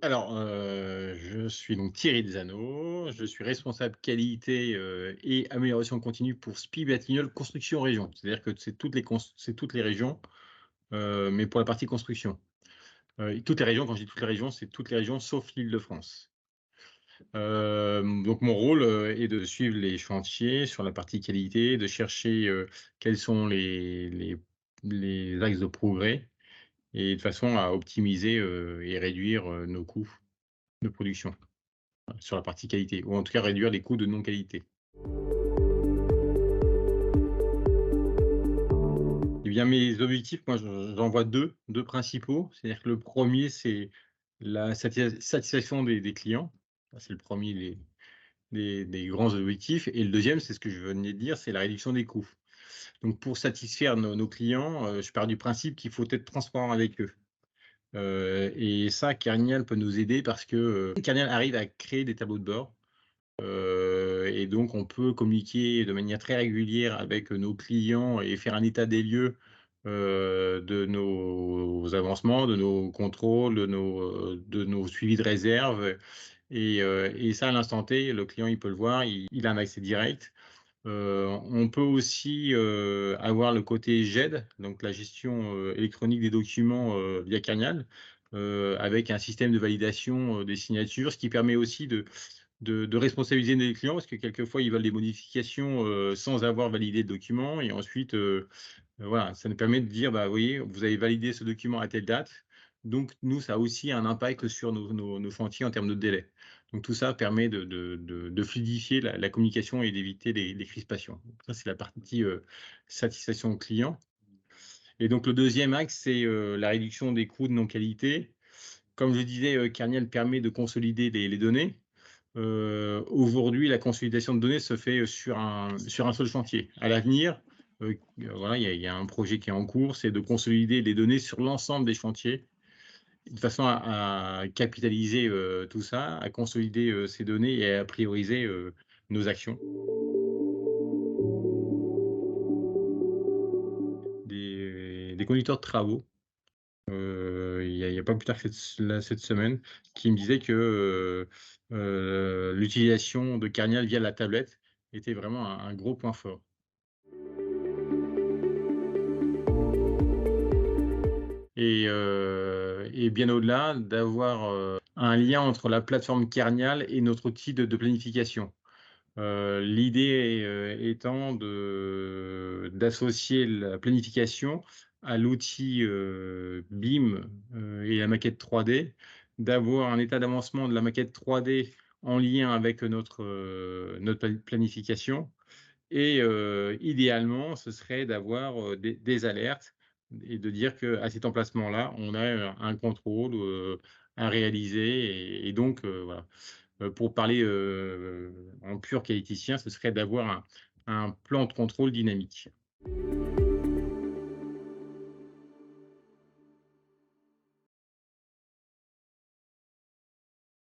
Alors, je suis donc Thierry Dzano, je suis responsable qualité, et amélioration continue pour SPI Batignolles Construction Région. C'est-à-dire que c'est toutes les régions, mais pour la partie construction. Toutes les régions, quand je dis toutes les régions, c'est toutes les régions sauf l'Île-de-France. Donc mon rôle, est de suivre les chantiers sur la partie qualité, de chercher, quels sont les axes de progrès et de façon à optimiser, et réduire, nos coûts de production. Sur la partie qualité, ou en tout cas réduire les coûts de non-qualité. Eh bien, mes objectifs, moi, j'en vois deux principaux. C'est-à-dire que le premier, c'est la satisfaction des clients. Ça, c'est le premier des grands objectifs, et le deuxième, c'est ce que je venais de dire, c'est la réduction des coûts. Donc pour satisfaire nos clients, je pars du principe qu'il faut être transparent avec eux. Et ça, Carnial peut nous aider parce que, Carnial arrive à créer des tableaux de bord. Et donc on peut communiquer de manière très régulière avec nos clients et faire un état des lieux, de nos avancements, de nos contrôles, de nos suivis de réserve, et ça à l'instant T, le client, il peut le voir, il a un accès direct. On peut aussi, avoir le côté GED, donc la gestion, électronique des documents, via Carnial, avec un système de validation, des signatures, ce qui permet aussi de responsabiliser les clients, parce que quelquefois ils veulent des modifications, sans avoir validé le document, et ensuite, voilà, ça nous permet de dire: «Bah, vous voyez, vous avez validé ce document à telle date, donc nous, ça a aussi un impact sur nos chantiers en termes de délai». Donc tout ça permet de fluidifier la communication et d'éviter les crispations. Donc ça, c'est la partie, satisfaction client. Et donc le deuxième axe, c'est, la réduction des coûts de non-qualité. Comme je disais, Carnial permet de consolider les données. Aujourd'hui, la consolidation de données se fait sur un seul chantier. À l'avenir, voilà, il y a un projet qui est en cours, c'est de consolider les données sur l'ensemble des chantiers, de façon à capitaliser, tout ça, à consolider, ces données et à prioriser, nos actions. Des conducteurs de travaux, il y a pas plus tard que cette semaine, qui me disaient que, l'utilisation de Carnial via la tablette était vraiment un gros point fort. Et bien au-delà, d'avoir, un lien entre la plateforme Carnial et notre outil de planification. L'idée, étant d'associer la planification à l'outil, BIM, et la maquette 3D, d'avoir un état d'avancement de la maquette 3D en lien avec notre planification, et idéalement, ce serait d'avoir, des alertes et de dire qu'à cet emplacement-là, on a, un contrôle, à réaliser, et donc voilà. Pour parler, en pur qualiticien, ce serait d'avoir un plan de contrôle dynamique.